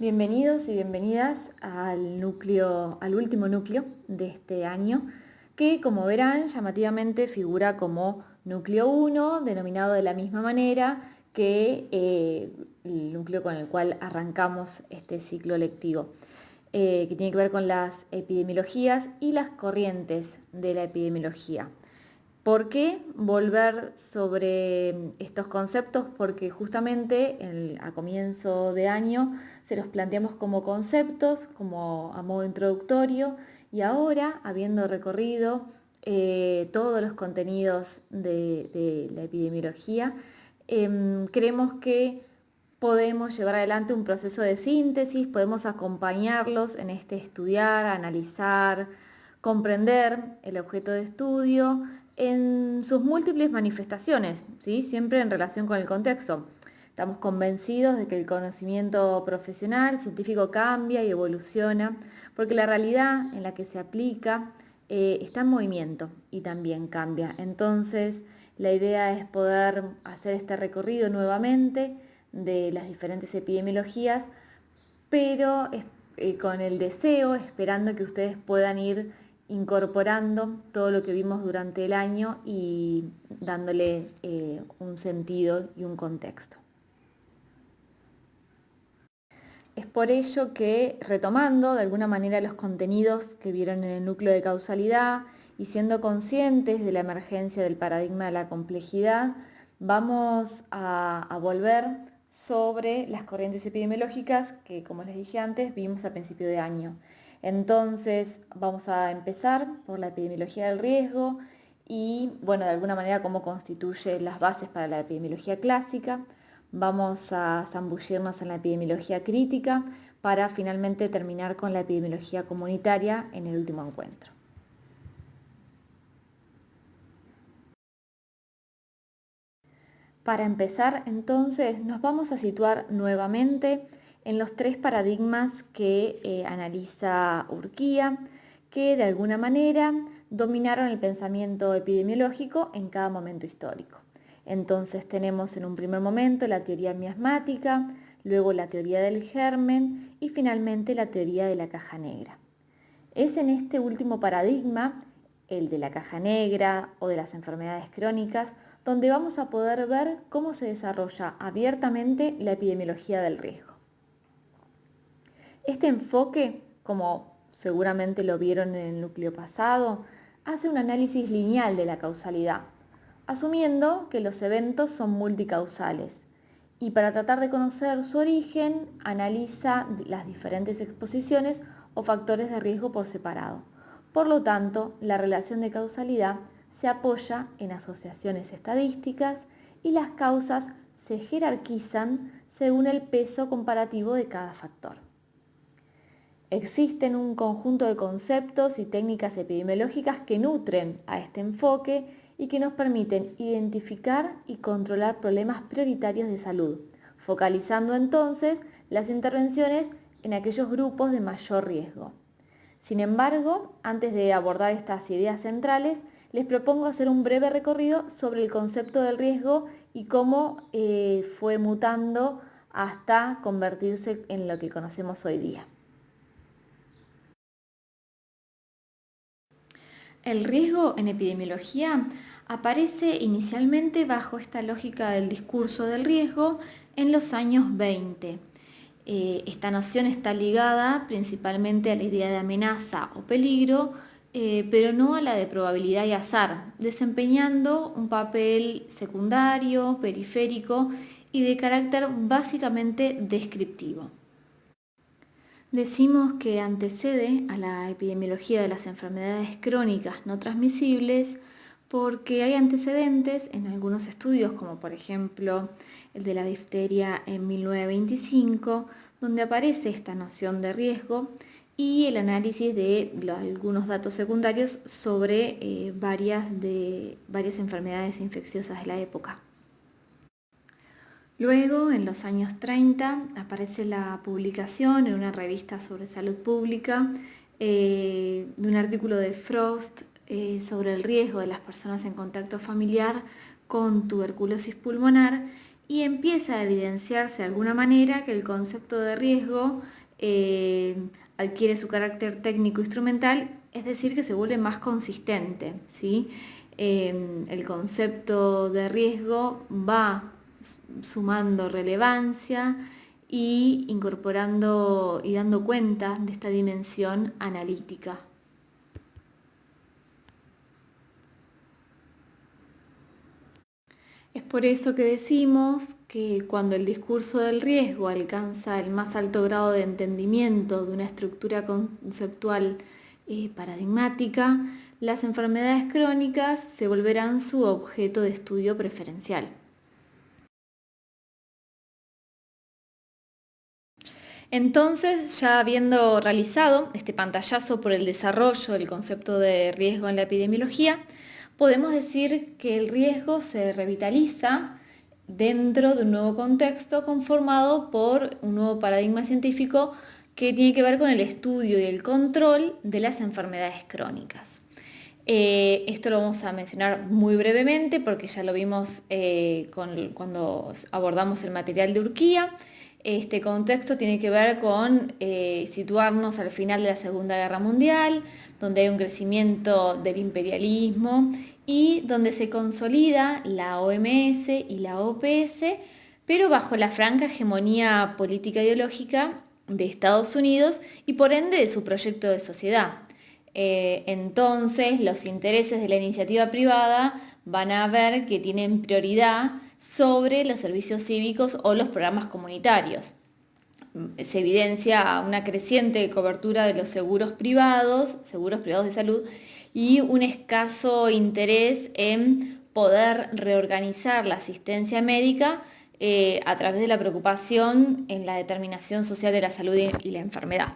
Bienvenidos y bienvenidas al último núcleo de este año, que como verán llamativamente figura como núcleo 1, denominado de la misma manera que el núcleo con el cual arrancamos este ciclo lectivo, que tiene que ver con las epidemiologías y las corrientes de la epidemiología. ¿Por qué volver sobre estos conceptos? Porque justamente a comienzo de año se los planteamos como conceptos, como a modo introductorio, y ahora, habiendo recorrido todos los contenidos de la epidemiología, creemos que podemos llevar adelante un proceso de síntesis, podemos acompañarlos en este estudiar, analizar, comprender el objeto de estudio en sus múltiples manifestaciones, ¿sí? Siempre en relación con el contexto. Estamos convencidos de que el conocimiento profesional, científico cambia y evoluciona, porque la realidad en la que se aplica está en movimiento y también cambia. Entonces, la idea es poder hacer este recorrido nuevamente de las diferentes epidemiologías, pero con el deseo, esperando que ustedes puedan ir incorporando todo lo que vimos durante el año y dándole un sentido y un contexto. Es por ello que, retomando de alguna manera los contenidos que vieron en el núcleo de causalidad y siendo conscientes de la emergencia del paradigma de la complejidad, vamos a volver sobre las corrientes epidemiológicas que, como les dije antes, vimos a principio de año. Entonces, vamos a empezar por la epidemiología del riesgo y, bueno, de alguna manera cómo constituye las bases para la epidemiología clásica. Vamos a zambullirnos en la epidemiología crítica para finalmente terminar con la epidemiología comunitaria en el último encuentro. Para empezar, entonces, nos vamos a situar nuevamente en los tres paradigmas que analiza Urquía, que de alguna manera dominaron el pensamiento epidemiológico en cada momento histórico. Entonces tenemos en un primer momento la teoría miasmática, luego la teoría del germen y finalmente la teoría de la caja negra. Es en este último paradigma, el de la caja negra o de las enfermedades crónicas, donde vamos a poder ver cómo se desarrolla abiertamente la epidemiología del riesgo. Este enfoque, como seguramente lo vieron en el núcleo pasado, hace un análisis lineal de la causalidad, asumiendo que los eventos son multicausales, y para tratar de conocer su origen, analiza las diferentes exposiciones o factores de riesgo por separado. Por lo tanto, la relación de causalidad se apoya en asociaciones estadísticas y las causas se jerarquizan según el peso comparativo de cada factor. Existen un conjunto de conceptos y técnicas epidemiológicas que nutren a este enfoque y que nos permiten identificar y controlar problemas prioritarios de salud, focalizando entonces las intervenciones en aquellos grupos de mayor riesgo. Sin embargo, antes de abordar estas ideas centrales, les propongo hacer un breve recorrido sobre el concepto del riesgo y cómo fue mutando hasta convertirse en lo que conocemos hoy día. El riesgo en epidemiología aparece inicialmente bajo esta lógica del discurso del riesgo en los años 20. Esta noción está ligada principalmente a la idea de amenaza o peligro, pero no a la de probabilidad y azar, desempeñando un papel secundario, periférico y de carácter básicamente descriptivo. Decimos que antecede a la epidemiología de las enfermedades crónicas no transmisibles porque hay antecedentes en algunos estudios, como por ejemplo el de la difteria en 1925, donde aparece esta noción de riesgo y el análisis de algunos datos secundarios sobre varias enfermedades infecciosas de la época. Luego, en los años 30, aparece la publicación en una revista sobre salud pública de un artículo de Frost sobre el riesgo de las personas en contacto familiar con tuberculosis pulmonar y empieza a evidenciarse de alguna manera que el concepto de riesgo adquiere su carácter técnico-instrumental, es decir, que se vuelve más consistente, ¿sí? El concepto de riesgo va sumando relevancia y incorporando y dando cuenta de esta dimensión analítica. Es por eso que decimos que cuando el discurso del riesgo alcanza el más alto grado de entendimiento de una estructura conceptual paradigmática, las enfermedades crónicas se volverán su objeto de estudio preferencial. Entonces, ya habiendo realizado este pantallazo por el desarrollo del concepto de riesgo en la epidemiología, podemos decir que el riesgo se revitaliza dentro de un nuevo contexto conformado por un nuevo paradigma científico que tiene que ver con el estudio y el control de las enfermedades crónicas. Esto lo vamos a mencionar muy brevemente porque ya lo vimos cuando abordamos el material de Urquía. Este contexto tiene que ver con situarnos al final de la Segunda Guerra Mundial, donde hay un crecimiento del imperialismo y donde se consolida la OMS y la OPS, pero bajo la franca hegemonía política ideológica de Estados Unidos y por ende de su proyecto de sociedad. Entonces, los intereses de la iniciativa privada van a ver que tienen prioridad sobre los servicios cívicos o los programas comunitarios. Se evidencia una creciente cobertura de los seguros privados de salud, y un escaso interés en poder reorganizar la asistencia médica a través de la preocupación en la determinación social de la salud y la enfermedad.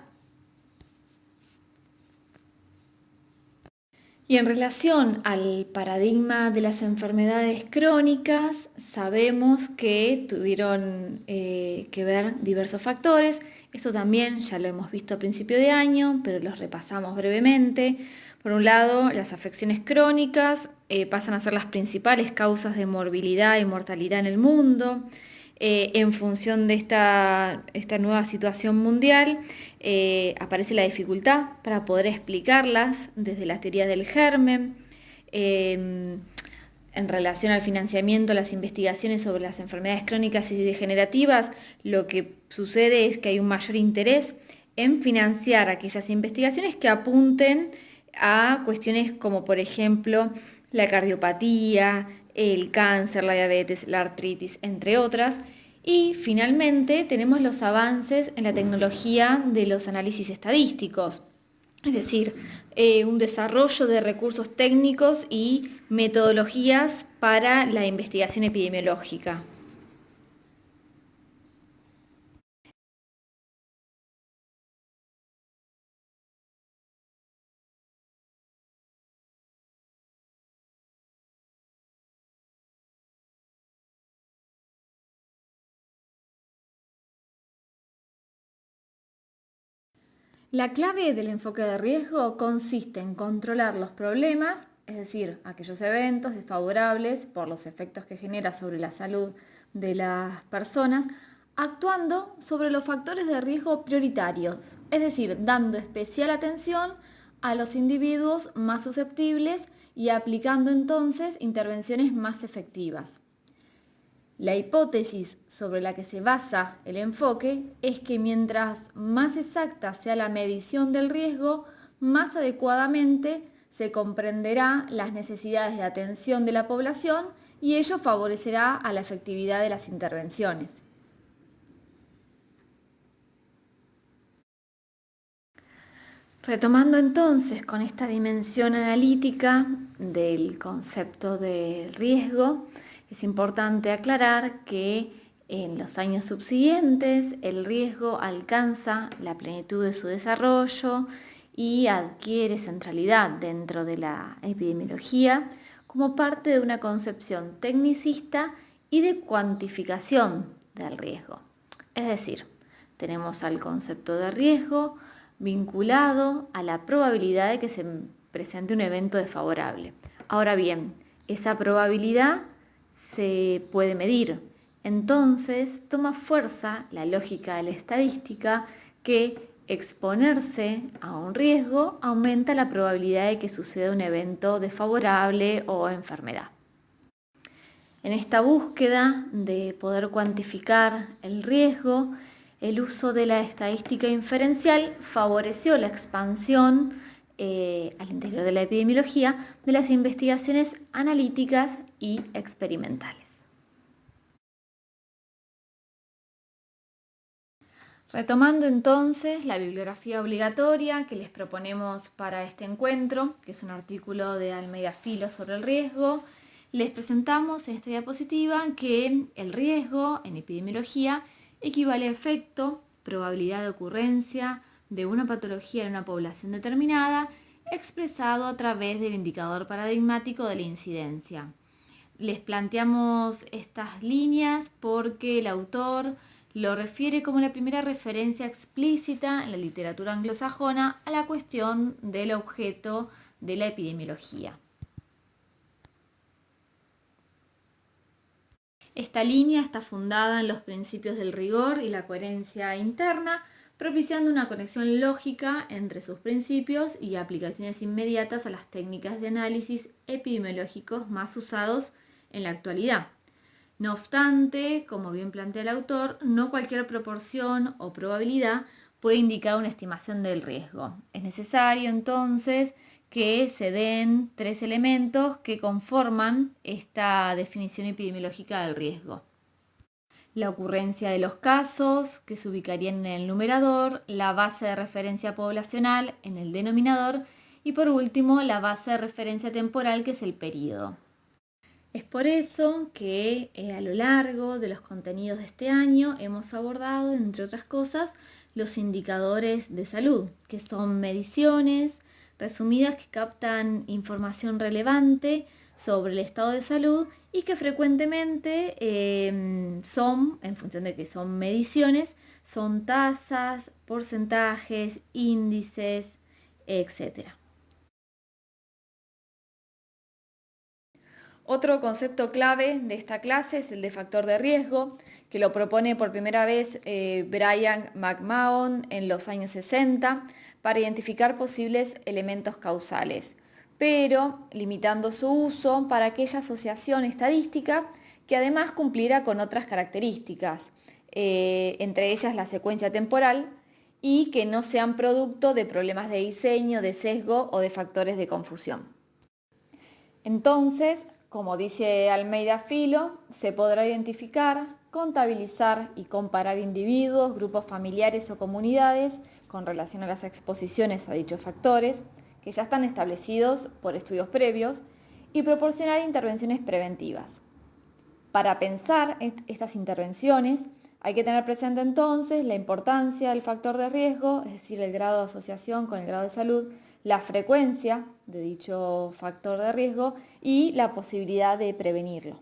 Y en relación al paradigma de las enfermedades crónicas, sabemos que tuvieron que ver diversos factores. Esto también ya lo hemos visto a principio de año, pero los repasamos brevemente. Por un lado, las afecciones crónicas pasan a ser las principales causas de morbilidad y mortalidad en el mundo. En función de esta nueva situación mundial, aparece la dificultad para poder explicarlas desde la teoría del germen. En relación al financiamiento, las investigaciones sobre las enfermedades crónicas y degenerativas, lo que sucede es que hay un mayor interés en financiar aquellas investigaciones que apunten a cuestiones como, por ejemplo, la cardiopatía, el cáncer, la diabetes, la artritis, entre otras. Y finalmente tenemos los avances en la tecnología de los análisis estadísticos, es decir, un desarrollo de recursos técnicos y metodologías para la investigación epidemiológica. La clave del enfoque de riesgo consiste en controlar los problemas, es decir, aquellos eventos desfavorables por los efectos que genera sobre la salud de las personas, actuando sobre los factores de riesgo prioritarios, es decir, dando especial atención a los individuos más susceptibles y aplicando entonces intervenciones más efectivas. La hipótesis sobre la que se basa el enfoque es que mientras más exacta sea la medición del riesgo, más adecuadamente se comprenderá las necesidades de atención de la población y ello favorecerá a la efectividad de las intervenciones. Retomando entonces con esta dimensión analítica del concepto de riesgo, es importante aclarar que en los años subsiguientes el riesgo alcanza la plenitud de su desarrollo y adquiere centralidad dentro de la epidemiología como parte de una concepción tecnicista y de cuantificación del riesgo. Es decir, tenemos al concepto de riesgo vinculado a la probabilidad de que se presente un evento desfavorable. Ahora bien, esa probabilidad se puede medir. Entonces toma fuerza la lógica de la estadística que exponerse a un riesgo aumenta la probabilidad de que suceda un evento desfavorable o enfermedad. En esta búsqueda de poder cuantificar el riesgo, el uso de la estadística inferencial favoreció la expansión al interior de la epidemiología de las investigaciones analíticas y experimentales. Retomando entonces la bibliografía obligatoria que les proponemos para este encuentro, que es un artículo de Almeida Filo sobre el riesgo, les presentamos en esta diapositiva que el riesgo en epidemiología equivale a efecto, probabilidad de ocurrencia de una patología en una población determinada, expresado a través del indicador paradigmático de la incidencia. Les planteamos estas líneas porque el autor lo refiere como la primera referencia explícita en la literatura anglosajona a la cuestión del objeto de la epidemiología. Esta línea está fundada en los principios del rigor y la coherencia interna, propiciando una conexión lógica entre sus principios y aplicaciones inmediatas a las técnicas de análisis epidemiológicos más usados en la actualidad. No obstante, como bien plantea el autor, no cualquier proporción o probabilidad puede indicar una estimación del riesgo. Es necesario entonces que se den 3 elementos que conforman esta definición epidemiológica del riesgo. La ocurrencia de los casos, que se ubicarían en el numerador, la base de referencia poblacional en el denominador y por último la base de referencia temporal, que es el período. Es por eso que a lo largo de los contenidos de este año hemos abordado, entre otras cosas, los indicadores de salud, que son mediciones resumidas que captan información relevante sobre el estado de salud y que frecuentemente son, en función de que son mediciones, son tasas, porcentajes, índices, etc. Otro concepto clave de esta clase es el de factor de riesgo, que lo propone por primera vez Brian McMahon en los años 60 para identificar posibles elementos causales, pero limitando su uso para aquella asociación estadística que además cumpliera con otras características, entre ellas la secuencia temporal, y que no sean producto de problemas de diseño, de sesgo o de factores de confusión. Entonces, como dice Almeida Filo, se podrá identificar, contabilizar y comparar individuos, grupos familiares o comunidades con relación a las exposiciones a dichos factores, que ya están establecidos por estudios previos, y proporcionar intervenciones preventivas. Para pensar estas intervenciones, hay que tener presente entonces la importancia del factor de riesgo, es decir, el grado de asociación con el grado de salud, la frecuencia de dicho factor de riesgo y la posibilidad de prevenirlo.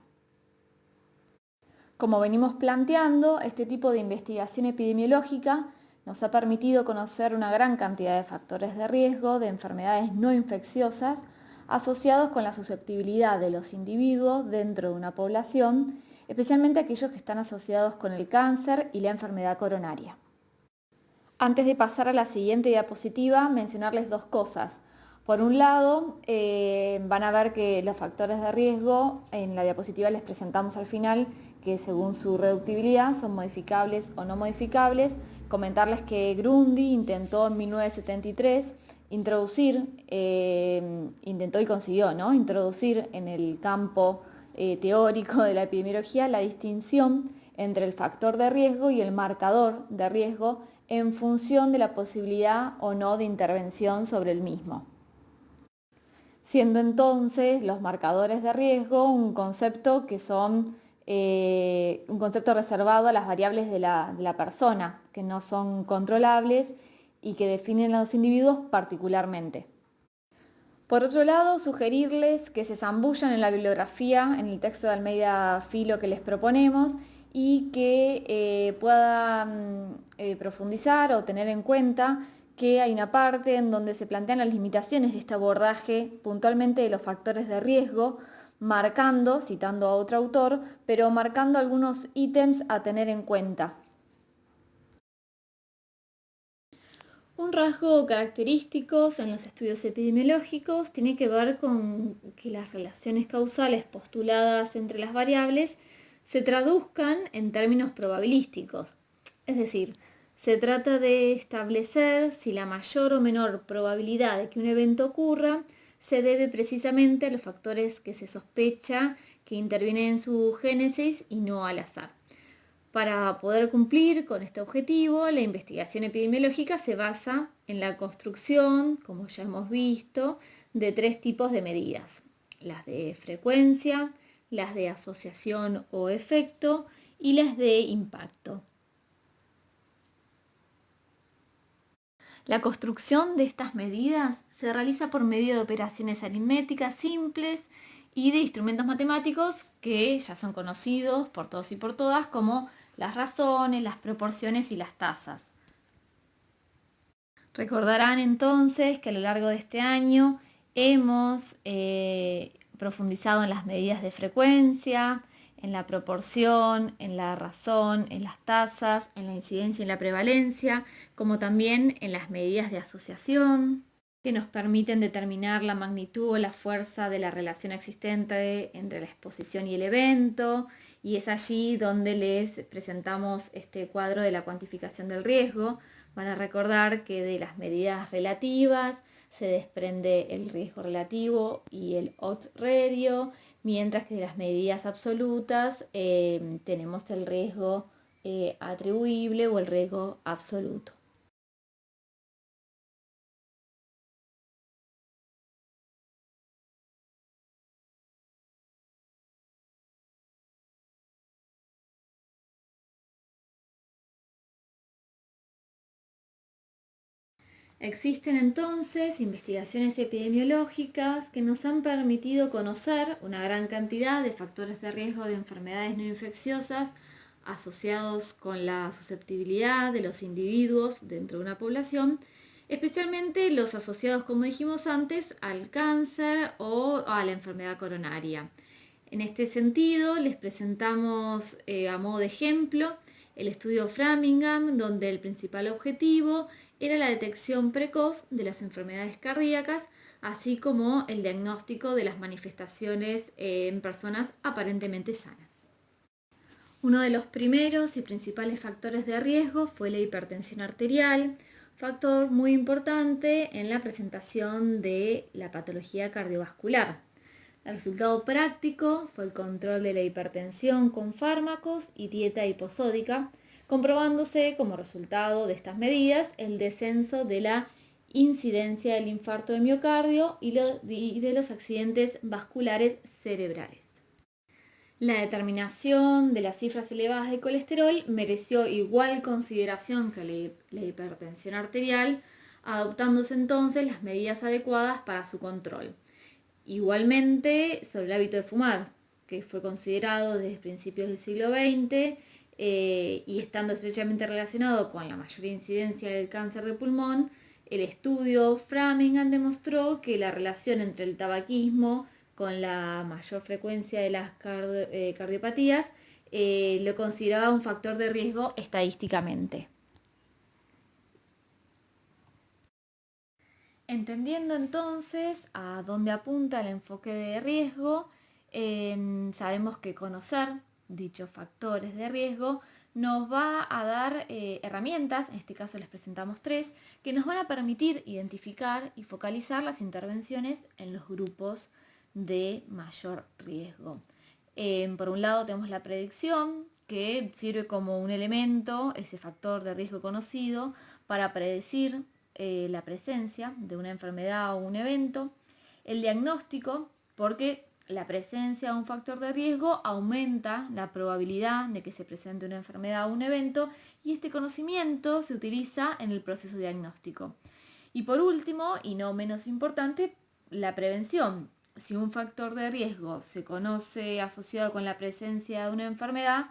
Como venimos planteando, este tipo de investigación epidemiológica nos ha permitido conocer una gran cantidad de factores de riesgo de enfermedades no infecciosas asociados con la susceptibilidad de los individuos dentro de una población, especialmente aquellos que están asociados con el cáncer y la enfermedad coronaria. Antes de pasar a la siguiente diapositiva, mencionarles 2 cosas. Por un lado, van a ver que los factores de riesgo, en la diapositiva les presentamos al final, que según su reductibilidad son modificables o no modificables. Comentarles que Grundy intentó en 1973 intentó y consiguió, ¿no?, introducir en el campo teórico de la epidemiología la distinción entre el factor de riesgo y el marcador de riesgo en función de la posibilidad o no de intervención sobre el mismo. Siendo entonces los marcadores de riesgo un concepto que son un concepto reservado a las variables de la persona, que no son controlables y que definen a los individuos particularmente. Por otro lado, sugerirles que se zambullan en la bibliografía, en el texto de Almeida Filo que les proponemos, y que puedan profundizar o tener en cuenta que hay una parte en donde se plantean las limitaciones de este abordaje puntualmente de los factores de riesgo, marcando, citando a otro autor, pero marcando algunos ítems a tener en cuenta. Un rasgo característico en los estudios epidemiológicos tiene que ver con que las relaciones causales postuladas entre las variables se traduzcan en términos probabilísticos. Es decir, se trata de establecer si la mayor o menor probabilidad de que un evento ocurra se debe precisamente a los factores que se sospecha que intervienen en su génesis y no al azar. Para poder cumplir con este objetivo, la investigación epidemiológica se basa en la construcción, como ya hemos visto, de 3 tipos de medidas: las de frecuencia, las de asociación o efecto y las de impacto. La construcción de estas medidas se realiza por medio de operaciones aritméticas simples y de instrumentos matemáticos que ya son conocidos por todos y por todas como las razones, las proporciones y las tasas. Recordarán entonces que a lo largo de este año hemos profundizado en las medidas de frecuencia, en la proporción, en la razón, en las tasas, en la incidencia y la prevalencia, como también en las medidas de asociación, que nos permiten determinar la magnitud o la fuerza de la relación existente entre la exposición y el evento, y es allí donde les presentamos este cuadro de la cuantificación del riesgo. Van a recordar que de las medidas relativas se desprende el riesgo relativo y el odds ratio, mientras que de las medidas absolutas tenemos el riesgo atribuible o el riesgo absoluto. Existen entonces investigaciones epidemiológicas que nos han permitido conocer una gran cantidad de factores de riesgo de enfermedades no infecciosas asociados con la susceptibilidad de los individuos dentro de una población, especialmente los asociados, como dijimos antes, al cáncer o a la enfermedad coronaria. En este sentido, les presentamos a modo de ejemplo el estudio Framingham, donde el principal objetivo era la detección precoz de las enfermedades cardíacas, así como el diagnóstico de las manifestaciones en personas aparentemente sanas. Uno de los primeros y principales factores de riesgo fue la hipertensión arterial, factor muy importante en la presentación de la patología cardiovascular. El resultado práctico fue el control de la hipertensión con fármacos y dieta hiposódica, comprobándose como resultado de estas medidas el descenso de la incidencia del infarto de miocardio y de los accidentes vasculares cerebrales. La determinación de las cifras elevadas de colesterol mereció igual consideración que la hipertensión arterial, adoptándose entonces las medidas adecuadas para su control. Igualmente, sobre el hábito de fumar, que fue considerado desde principios del siglo XX y estando estrechamente relacionado con la mayor incidencia del cáncer de pulmón, el estudio Framingham demostró que la relación entre el tabaquismo con la mayor frecuencia de las cardiopatías lo consideraba un factor de riesgo estadísticamente. Entendiendo entonces a dónde apunta el enfoque de riesgo, sabemos que conocer dichos factores de riesgo nos va a dar herramientas, en este caso les presentamos 3, que nos van a permitir identificar y focalizar las intervenciones en los grupos de mayor riesgo. Por un lado tenemos la predicción, que sirve como un elemento, ese factor de riesgo conocido, para predecir la presencia de una enfermedad o un evento. El diagnóstico, porque la presencia de un factor de riesgo aumenta la probabilidad de que se presente una enfermedad o un evento, y este conocimiento se utiliza en el proceso diagnóstico. Y por último, y no menos importante, la prevención. Si un factor de riesgo se conoce asociado con la presencia de una enfermedad,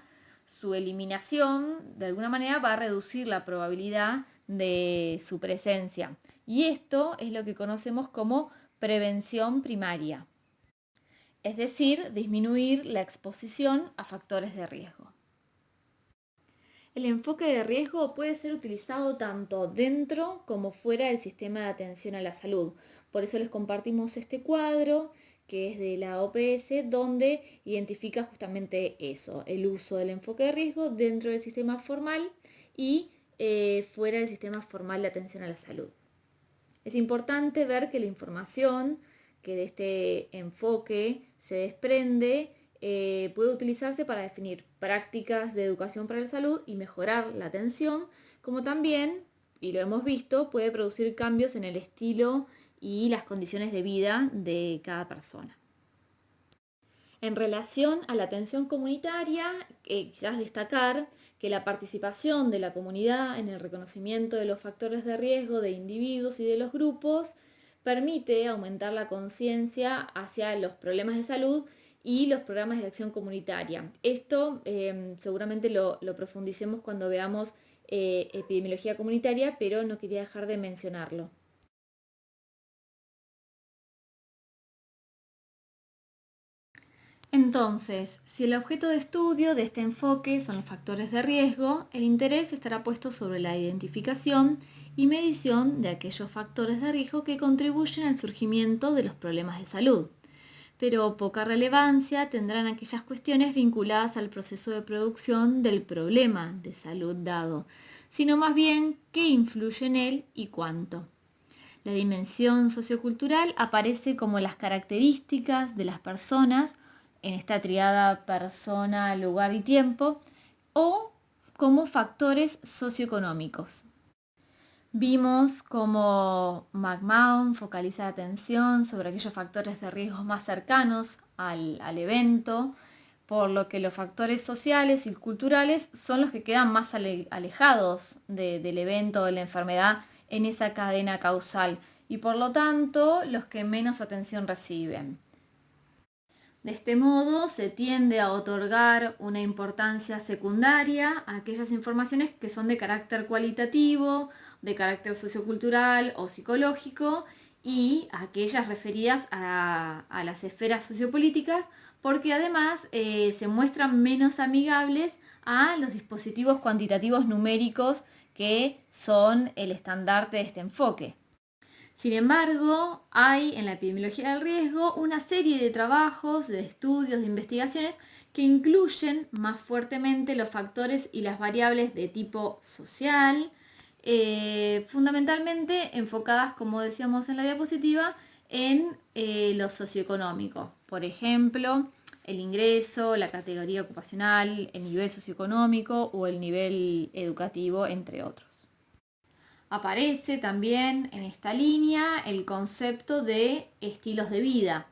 su eliminación de alguna manera va a reducir la probabilidad de su presencia. Y esto es lo que conocemos como prevención primaria. es decir, disminuir la exposición a factores de riesgo. El enfoque de riesgo puede ser utilizado tanto dentro como fuera del sistema de atención a la salud. Por eso les compartimos este cuadro que es de la OPS, donde identifica justamente eso, el uso del enfoque de riesgo dentro del sistema formal y fuera del sistema formal de atención a la salud. Es importante ver que la información que de este enfoque se desprende puede utilizarse para definir prácticas de educación para la salud y mejorar la atención, como también, y lo hemos visto, puede producir cambios en el estilo y las condiciones de vida de cada persona. En relación a la atención comunitaria, quizás destacar que la participación de la comunidad en el reconocimiento de los factores de riesgo de individuos y de los grupos permite aumentar la conciencia hacia los problemas de salud y los programas de acción comunitaria. Esto seguramente lo profundicemos cuando veamos epidemiología comunitaria, pero no quería dejar de mencionarlo. Entonces, si el objeto de estudio de este enfoque son los factores de riesgo, el interés estará puesto sobre la identificación y medición de aquellos factores de riesgo que contribuyen al surgimiento de los problemas de salud. Pero poca relevancia tendrán aquellas cuestiones vinculadas al proceso de producción del problema de salud dado, sino más bien qué influye en él y cuánto. La dimensión sociocultural aparece como las características de las personas en esta triada persona, lugar y tiempo, o como factores socioeconómicos. Vimos cómo McMahon focaliza la atención sobre aquellos factores de riesgo más cercanos al evento, por lo que los factores sociales y culturales son los que quedan más alejados del evento o de la enfermedad en esa cadena causal y por lo tanto los que menos atención reciben. De este modo se tiende a otorgar una importancia secundaria a aquellas informaciones que son de carácter cualitativo, de carácter sociocultural o psicológico y aquellas referidas a las esferas sociopolíticas porque además se muestran menos amigables a los dispositivos cuantitativos numéricos que son el estandarte de este enfoque. Sin embargo, hay en la epidemiología del riesgo una serie de trabajos, de estudios, de investigaciones que incluyen más fuertemente los factores y las variables de tipo social, fundamentalmente enfocadas, como decíamos en la diapositiva, en lo socioeconómico. Por ejemplo, el ingreso, la categoría ocupacional, el nivel socioeconómico o el nivel educativo, entre otros. Aparece también en esta línea el concepto de estilos de vida.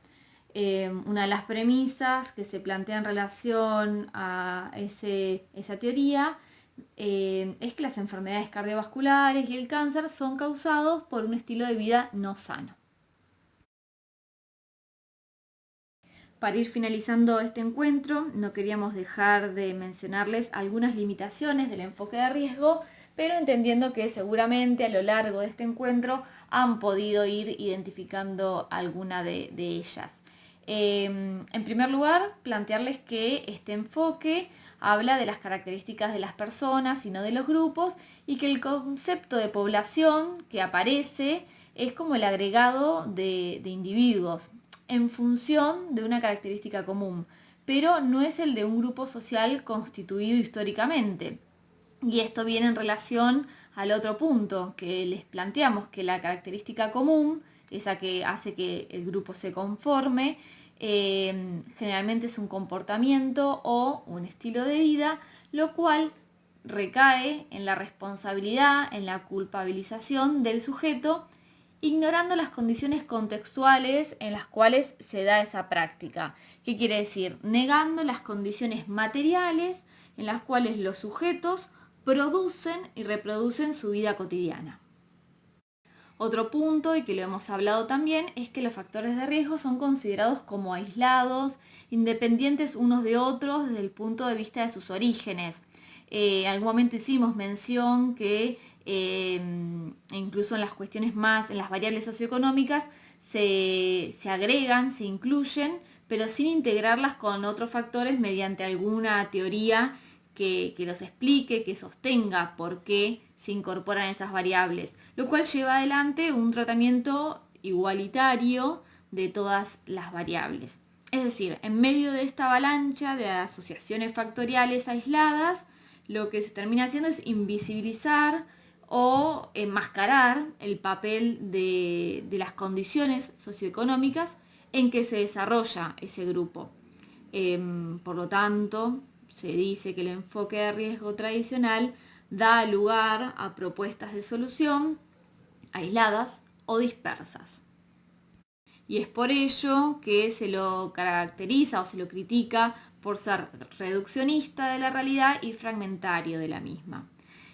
Una de las premisas que se plantea en relación a esa teoría es que las enfermedades cardiovasculares y el cáncer son causados por un estilo de vida no sano. Para ir finalizando este encuentro, no queríamos dejar de mencionarles algunas limitaciones del enfoque de riesgo, pero entendiendo que seguramente a lo largo de este encuentro han podido ir identificando alguna de ellas. En primer lugar, plantearles que este enfoque habla de las características de las personas y no de los grupos, y que el concepto de población que aparece es como el agregado de individuos en función de una característica común, pero no es el de un grupo social constituido históricamente. Y esto viene en relación al otro punto que les planteamos, que la característica común, esa que hace que el grupo se conforme, generalmente es un comportamiento o un estilo de vida, lo cual recae en la responsabilidad, en la culpabilización del sujeto, ignorando las condiciones contextuales en las cuales se da esa práctica. ¿Qué quiere decir? Negando las condiciones materiales en las cuales los sujetos producen y reproducen su vida cotidiana. Otro punto, y que lo hemos hablado también, es que los factores de riesgo son considerados como aislados, independientes unos de otros desde el punto de vista de sus orígenes. En algún momento hicimos mención que incluso en las cuestiones más, en las variables socioeconómicas, se agregan, se incluyen, pero sin integrarlas con otros factores mediante alguna teoría que los explique, que sostenga por qué se incorporan esas variables, lo cual lleva adelante un tratamiento igualitario de todas las variables. Es decir, en medio de esta avalancha de asociaciones factoriales aisladas, lo que se termina haciendo es invisibilizar o enmascarar el papel de las condiciones socioeconómicas en que se desarrolla ese grupo. Por lo tanto, se dice que el enfoque de riesgo tradicional da lugar a propuestas de solución aisladas o dispersas. Y es por ello que se lo caracteriza o se lo critica por ser reduccionista de la realidad y fragmentario de la misma.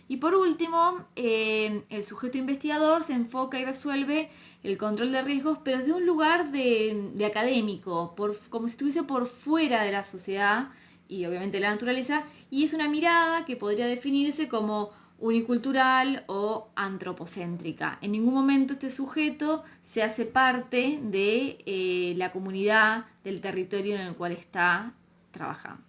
Y por último, el sujeto investigador se enfoca y resuelve el control de riesgos, pero de un lugar de académico, como si estuviese por fuera de la sociedad y obviamente la naturaleza, y es una mirada que podría definirse como unicultural o antropocéntrica. En ningún momento este sujeto se hace parte de la comunidad, del territorio en el cual está trabajando.